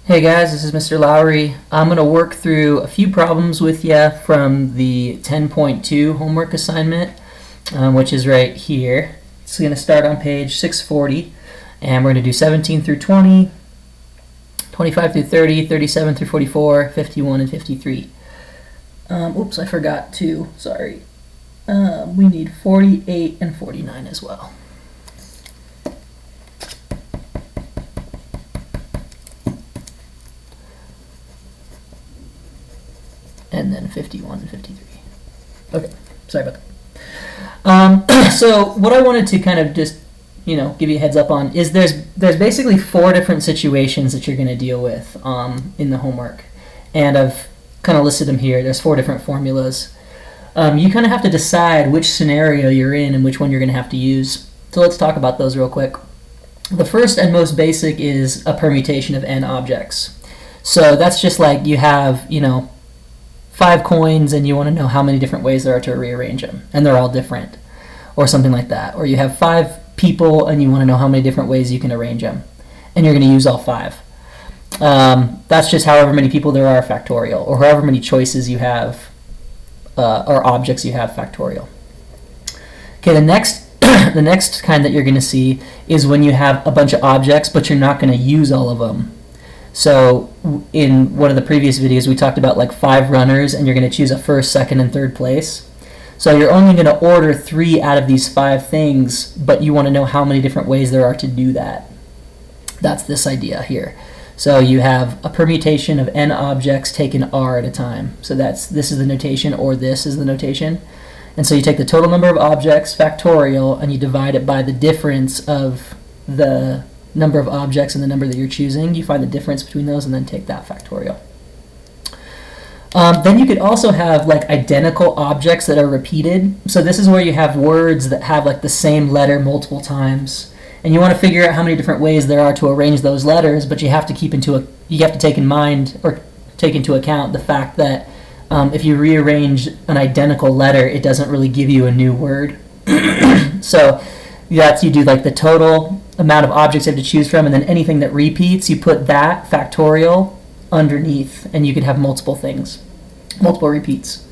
Hey guys, this is Mr. Lowry. I'm going to work through a few problems with you from the 10.2 homework assignment, which is right here. It's going to start on page 640, and we're going to do 17 through 20, 25 through 30, 37 through 44, 51, and 53. Oops, I forgot to, sorry. We need 48 and 49 as well. And then 51 and 53. Okay, sorry about that. So what I wanted to kind of just, give you a heads up on is there's basically 4 different situations that you're going to deal with in the homework. And I've kind of listed them here. There's 4 different formulas. You kind of have to decide which scenario you're in and which one you're going to have to use. So let's talk about those real quick. The first and most basic is a permutation of n objects. So that's just like you have, 5 coins and you want to know how many different ways there are to rearrange them, and they're all different, or something like that. Or you have 5 people and you want to know how many different ways you can arrange them, and you're going to use all 5. That's just however many people there are factorial, or however many choices you have, or objects you have factorial. Okay, the next kind that you're going to see is when you have a bunch of objects but you're not going to use all of them. So in one of the previous videos we talked about like 5 runners and you're going to choose a first, second, and third place. So you're only going to order 3 out of these 5 things, but you want to know how many different ways there are to do that. That's this idea here. So you have a permutation of n objects taken r at a time. So this is the notation, or this is the notation. And so you take the total number of objects, factorial, and you divide it by the difference of the number of objects and the number that you're choosing. You find the difference between those and then take that factorial. Then you could also have like identical objects that are repeated. So this is where you have words that have like the same letter multiple times, and you want to figure out how many different ways there are to arrange those letters, but you have to take into account the fact that if you rearrange an identical letter, it doesn't really give you a new word. So you do like the total amount of objects you have to choose from, and then anything that repeats, you put that factorial underneath, and you could have multiple things, multiple repeats.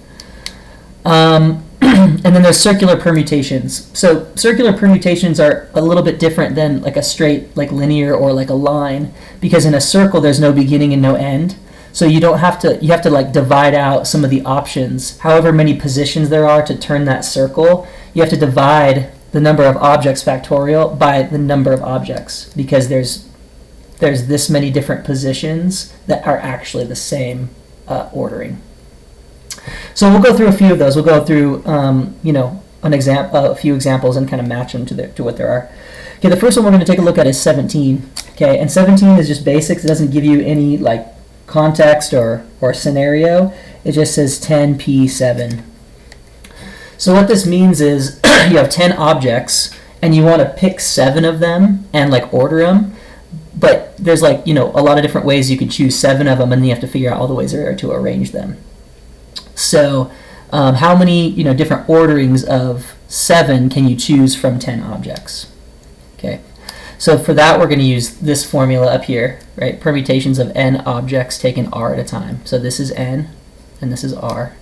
And then there's circular permutations. So circular permutations are a little bit different than like a straight, like linear or like a line, because in a circle there's no beginning and no end. So you have to like divide out some of the options. However many positions there are to turn that circle, you have to divide the number of objects factorial by the number of objects, because there's this many different positions that are actually the same ordering. So we'll go through a few of those. We'll go through a few examples and kind of match them to what there are. Okay, the first one we're going to take a look at is 17. Okay, and 17 is just basics. It doesn't give you any like context or scenario. It just says 10p7. So what this means is you have 10 objects and you want to pick 7 of them and like order them, but there's like a lot of different ways you could choose 7 of them, and then you have to figure out all the ways there are to arrange them. So how many different orderings of 7 can you choose from 10 objects? Okay, so for that we're going to use this formula up here, right? Permutations of n objects taken r at a time. So this is n and this is r,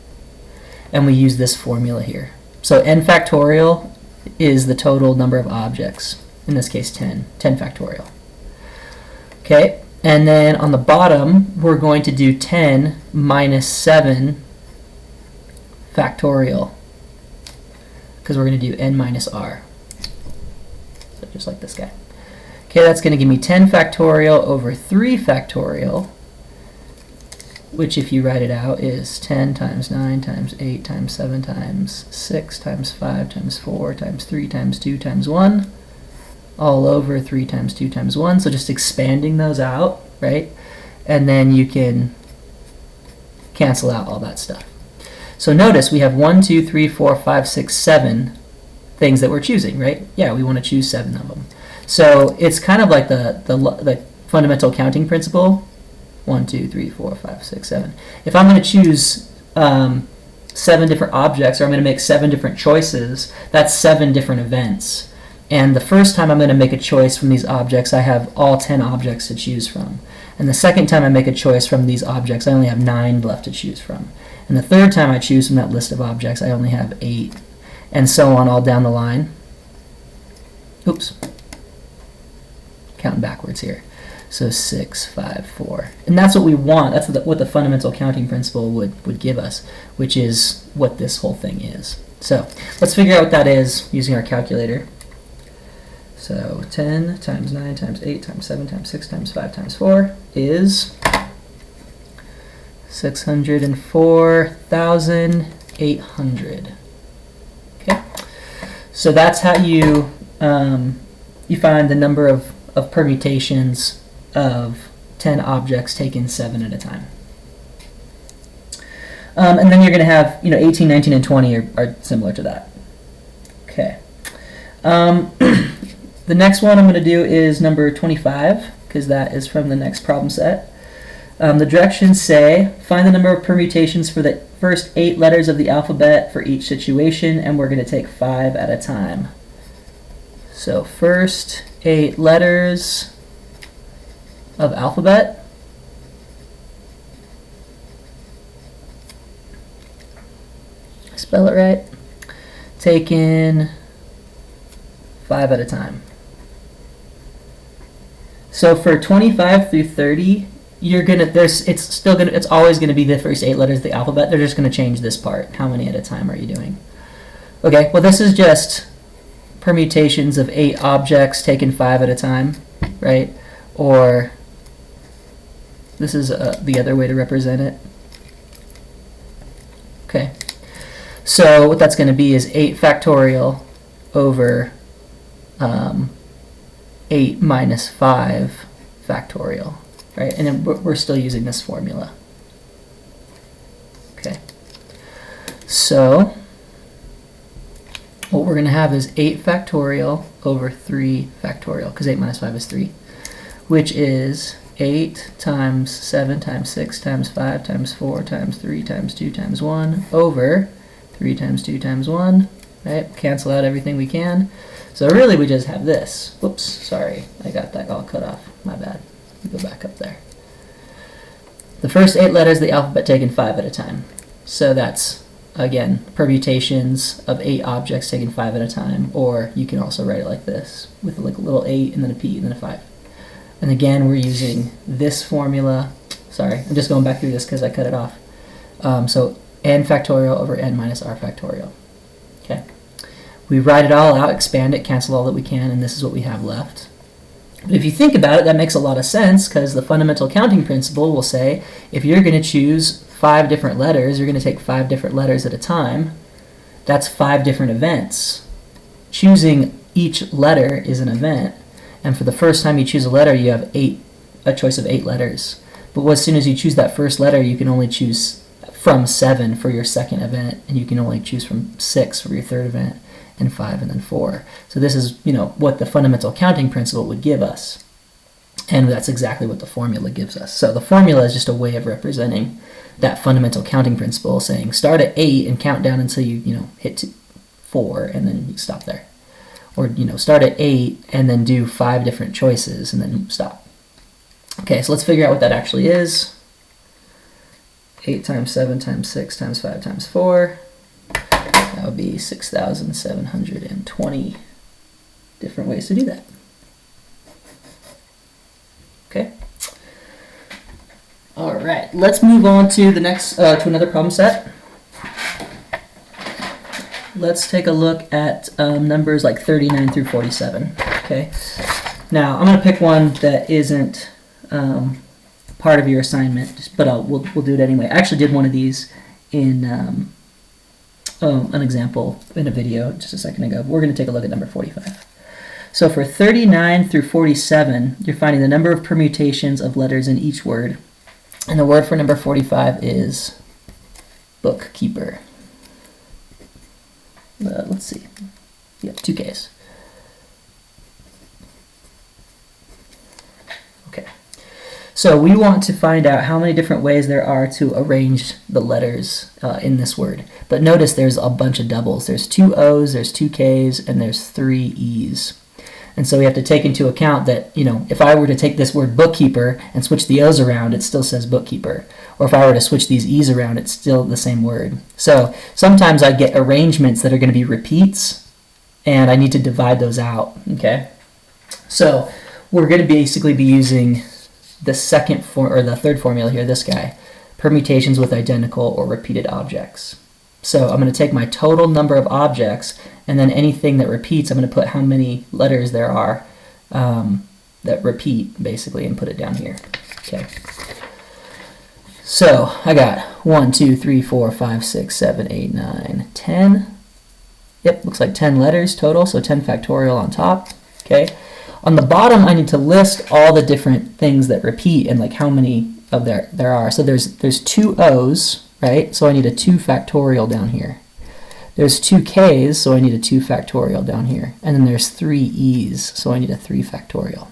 and we use this formula here. So n factorial is the total number of objects, in this case 10 factorial. Okay, and then on the bottom we're going to do 10 minus 7 factorial, because we're going to do n minus r. So just like this guy. Okay, that's going to give me 10 factorial over 3 factorial, which if you write it out is 10 times 9 times 8 times 7 times 6 times 5 times 4 times 3 times 2 times 1, all over 3 times 2 times 1. So just expanding those out, right? And then you can cancel out all that stuff. So notice we have 1, 2, 3, 4, 5, 6, 7 things that we're choosing, right? Yeah, we want to choose 7 of them. So it's kind of like the fundamental counting principle. 1, 2, 3, 4, 5, 6, 7. If I'm going to choose 7 different objects, or I'm going to make 7 different choices, that's 7 different events. And the first time I'm going to make a choice from these objects, I have all 10 objects to choose from. And the second time I make a choice from these objects, I only have 9 left to choose from. And the third time I choose from that list of objects, I only have 8, and so on all down the line. Oops. Counting backwards here. So 6, 5, 4. And that's what we want. That's what the fundamental counting principle would give us, which is what this whole thing is. So let's figure out what that is using our calculator. So 10 times 9 times 8 times 7 times 6 times 5 times 4 is 604,800. Okay, so that's how you you find the number of permutations of 10 objects taken 7 at a time. And then you're going to have, 18, 19, and 20 are similar to that. Okay. The next one I'm going to do is number 25, because that is from the next problem set. The directions say, find the number of permutations for the first 8 letters of the alphabet for each situation, and we're going to take 5 at a time. So first 8 letters of alphabet. Spell it right. Taken 5 at a time. So for 25 through 30, it's always gonna be the first 8 letters of the alphabet. They're just gonna change this part. How many at a time are you doing? Okay, well this is just permutations of 8 objects taken 5 at a time, right? Or this is the other way to represent it. Okay, so what that's going to be is 8 factorial over 8 minus 5 factorial, right? And then we're still using this formula. Okay, so what we're going to have is 8 factorial over 3 factorial, because 8 minus 5 is 3, which is 8 times 7 times 6 times 5 times 4 times 3 times 2 times 1 over 3 times 2 times 1, right? Cancel out everything we can. So really we just have this. Whoops, sorry, I got that all cut off. My bad. Let me go back up there. The first 8 letters of the alphabet taken 5 at a time. So that's, again, permutations of 8 objects taken 5 at a time, or you can also write it like this, with like a little 8 and then a P and then a 5. And again, we're using this formula. Sorry, I'm just going back through this because I cut it off. So n factorial over n minus r factorial. Okay, we write it all out, expand it, cancel all that we can, and this is what we have left. But if you think about it, that makes a lot of sense, because the fundamental counting principle will say if you're going to choose 5 different letters, you're going to take 5 different letters at a time. That's 5 different events. Choosing each letter is an event. And for the first time you choose a letter, you have a choice of 8 letters. But as soon as you choose that first letter, you can only choose from 7 for your second event, and you can only choose from 6 for your third event, and 5 and then 4. So this is, what the fundamental counting principle would give us. And that's exactly what the formula gives us. So the formula is just a way of representing that fundamental counting principle, saying start at 8 and count down until you hit 4, and then you stop there. Or start at 8 and then do 5 different choices and then stop. Okay, so let's figure out what that actually is. 8 times 7 times 6 times 5 times 4. That would be 6,720 different ways to do that. Okay. All right, let's move on to the next to another problem set. Let's take a look at numbers like 39 through 47. Okay. Now I'm going to pick one that isn't part of your assignment, but we'll do it anyway. I actually did one of these in an example in a video just a second ago. But we're going to take a look at number 45. So for 39 through 47, you're finding the number of permutations of letters in each word. And the word for number 45 is bookkeeper. Let's see. Yeah, 2 Ks. Okay. So we want to find out how many different ways there are to arrange the letters in this word. But notice there's a bunch of doubles. There's 2 O's, there's 2 K's, and there's 3 E's. And so we have to take into account that, if I were to take this word bookkeeper and switch the O's around, it still says bookkeeper. Or if I were to switch these E's around, it's still the same word. So sometimes I get arrangements that are going to be repeats, and I need to divide those out, okay? So we're going to basically be using the third formula here, this guy, permutations with identical or repeated objects. So I'm going to take my total number of objects, and then anything that repeats, I'm going to put how many letters there are that repeat, basically, and put it down here. Okay. So I got 1, 2, 3, 4, 5, 6, 7, 8, 9, 10. Yep, looks like 10 letters total, so 10 factorial on top. Okay. On the bottom, I need to list all the different things that repeat and like how many of there are. So there's 2 O's, right? So I need a 2 factorial down here. There's 2 K's, so I need a 2 factorial down here. And then there's 3 E's, so I need a 3 factorial.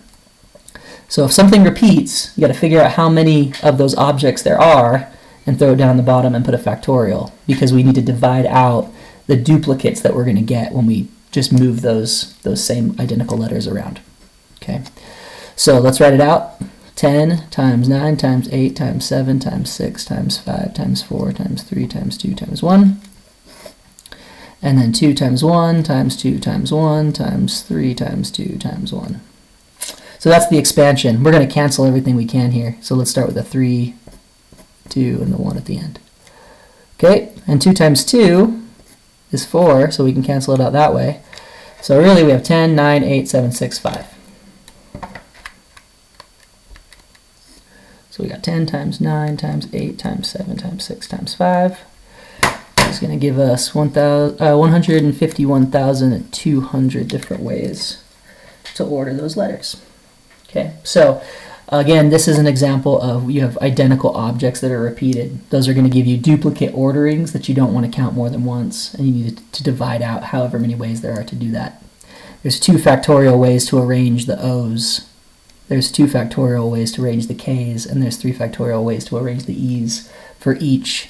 So if something repeats, you got to figure out how many of those objects there are and throw it down the bottom and put a factorial, because we need to divide out the duplicates that we're going to get when we just move those same identical letters around. Okay, so let's write it out. 10 times 9 times 8 times 7 times 6 times 5 times 4 times 3 times 2 times 1. And then 2 times 1 times 2 times 1 times 3 times 2 times 1. So that's the expansion. We're going to cancel everything we can here. So let's start with a 3, 2, and the 1 at the end. Okay, and 2 times 2 is 4, so we can cancel it out that way. So really we have 10, 9, 8, 7, 6, 5. So we got 10 times 9 times 8 times 7 times 6 times 5. It's going to give us 151,200 different ways to order those letters. Okay, so again, this is an example of you have identical objects that are repeated. Those are going to give you duplicate orderings that you don't want to count more than once, and you need to divide out however many ways there are to do that. There's 2 factorial ways to arrange the O's. There's 2 factorial ways to arrange the K's, and there's 3 factorial ways to arrange the E's for each,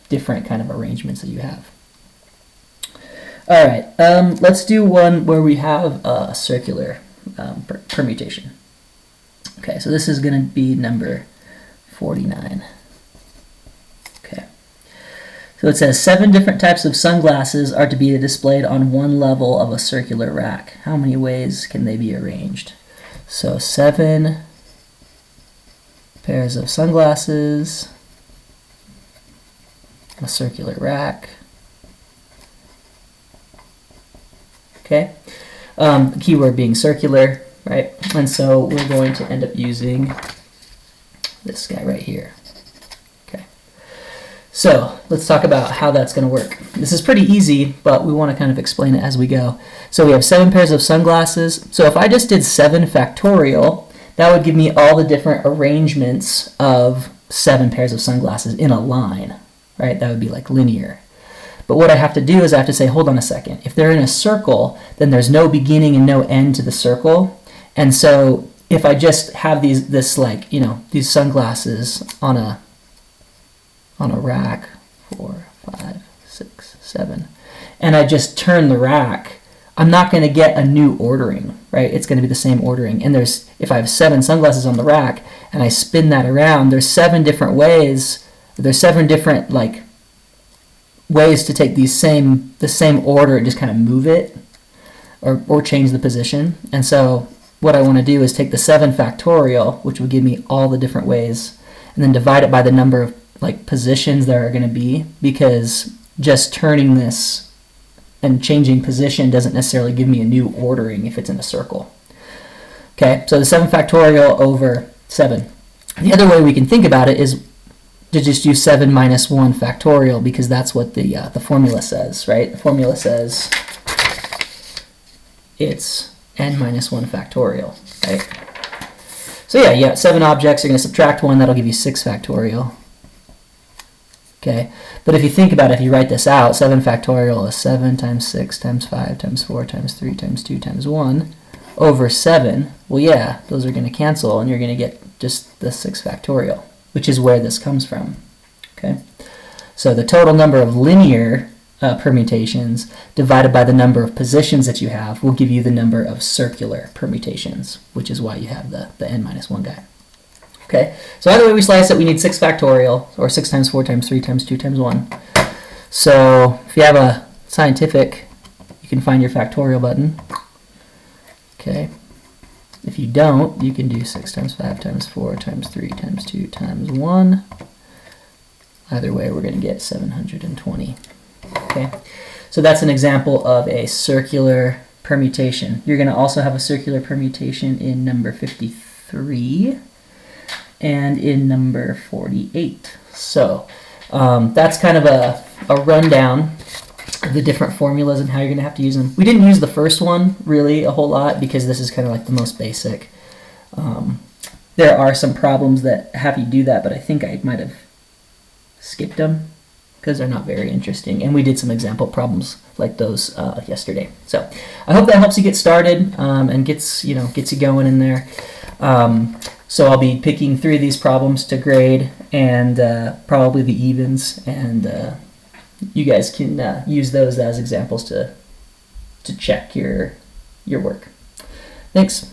different kind of arrangements that you have. All right, let's do one where we have a circular permutation. Okay, so this is going to be number 49. Okay, so it says 7 different types of sunglasses are to be displayed on one level of a circular rack. How many ways can they be arranged? So 7 pairs of sunglasses, a circular rack. Okay, the keyword being circular, right? And so we're going to end up using this guy right here. Okay, so let's talk about how that's going to work. This is pretty easy, but we want to kind of explain it as we go. So we have 7 pairs of sunglasses. So if I just did 7 factorial, that would give me all the different arrangements of 7 pairs of sunglasses in a line, right? That would be like linear. But what I have to do is I have to say, hold on a second. If they're in a circle, then there's no beginning and no end to the circle. And so if I just have these sunglasses on a rack, 4, 5, 6, 7, and I just turn the rack, I'm not going to get a new ordering, right? It's going to be the same ordering. And if I have 7 sunglasses on the rack and I spin that around, there's 7 different ways. There's 7 different ways to take the same order and just kind of move it or change the position. And so what I want to do is take the 7 factorial, which would give me all the different ways, and then divide it by the number of positions there are going to be, because just turning this and changing position doesn't necessarily give me a new ordering if it's in a circle. Okay, so the 7 factorial over 7. The other way we can think about it is to just use 7 minus 1 factorial, because that's what the formula says, right? The formula says it's n minus 1 factorial, right? So yeah, 7 objects, you're going to subtract 1, that'll give you 6 factorial. Okay, but if you think about it, if you write this out, 7 factorial is 7 times 6 times 5 times 4 times 3 times 2 times 1 over 7. Well, yeah, those are going to cancel, and you're going to get just the 6 factorial, which is where this comes from. Okay, so the total number of linear permutations divided by the number of positions that you have will give you the number of circular permutations, which is why you have the n minus 1 guy. Okay, so either way we slice it, we need 6 factorial, or 6 times 4 times 3 times 2 times 1. So if you have a scientific, you can find your factorial button. Okay. If you don't, you can do 6 times 5 times 4 times 3 times 2 times 1. Either way, we're going to get 720. Okay, so that's an example of a circular permutation. You're going to also have a circular permutation in number 53 and in number 48. So that's kind of a rundown of the different formulas and how you're going to have to use them. We didn't use the first one really a whole lot because this is kind of like the most basic. There are some problems that have you do that, but I think I might have skipped them because they're not very interesting. And we did some example problems like those yesterday. So I hope that helps you get started and gets you going in there. So I'll be picking 3 of these problems to grade and probably the evens, and you guys can use those as examples to check your work. Thanks.